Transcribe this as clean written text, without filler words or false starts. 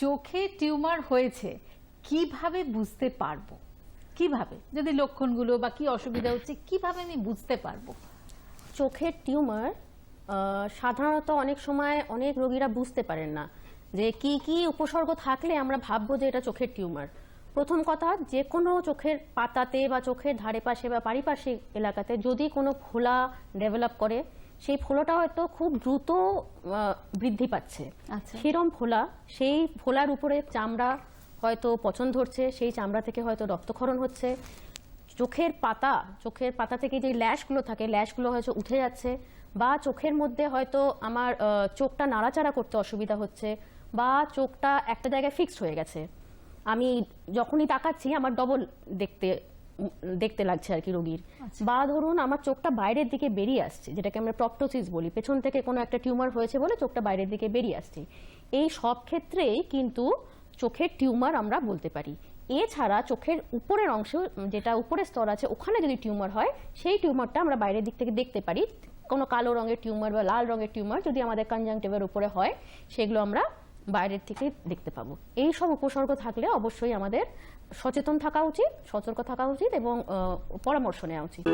চোখে টিউমার হয়েছে কিভাবে বুঝতে পারবো? কিভাবে, যদি লক্ষণগুলো বা কি অসুবিধা হচ্ছে কিভাবে আমি বুঝতে পারবো? চোখের টিউমার সাধারণত অনেক সময় অনেক রোগীরা বুঝতে পারেন না যে কি কি উপসর্গ থাকলে আমরা ভাববো যে এটা চোখের টিউমার। প্রথম কথা, যে কোনো চোখের পাতাতে বা চোখের ধারে পাশে বা পারিপার্শ্বিক এলাকাতে যদি কোনো ফোলা ডেভেলপ করে, সেই ফোলাটা হয়তো খুব দ্রুত বৃদ্ধি পাচ্ছে। সেরকম ফোলা, সেই ফোলার উপরে চামড়া হয়তো পচন ধরছে, সেই চামড়া থেকে হয়তো রক্তক্ষরণ হচ্ছে। চোখের পাতা থেকে যে ল্যাশগুলো থাকে, ল্যাশগুলো হয়তো উঠে যাচ্ছে, বা চোখের মধ্যে হয়তো আমার চোখটা নাড়াচাড়া করতে অসুবিধা হচ্ছে, বা চোখটা একটা জায়গায় ফিক্সড হয়ে গেছে। আমি যখনই তাকাচ্ছি আমার ডবল দেখতে লাগছে আর কি রোগীর। বা ধরুন আমার চোখটা বাইরের দিকে বেরিয়ে আসছে, যেটাকে আমরা প্রপটোসিস বলি, পেছন থেকে কোনো একটা টিউমার হয়েছে বলে চোখটা বাইরের দিকে বেরিয়ে আসছে। এই সব ক্ষেত্রেই কিন্তু চোখের টিউমার আমরা বলতে পারি। এছাড়া চোখের উপরের অংশ, যেটা উপরের স্তর আছে, ওখানে যদি টিউমার হয়, সেই টিউমারটা আমরা বাইরের দিক থেকে দেখতে পারি। কোনো কালো রঙের টিউমার বা লাল রঙের টিউমার যদি আমাদের কনজাংটিভের উপরে হয়, সেগুলো আমরা বাইরের থেকে দেখতে পাবো। এই সব উপসর্গ থাকলে অবশ্যই আমাদের সচেতন থাকা উচিত, সতর্ক থাকা উচিত এবং পরামর্শ নেওয়া উচিত।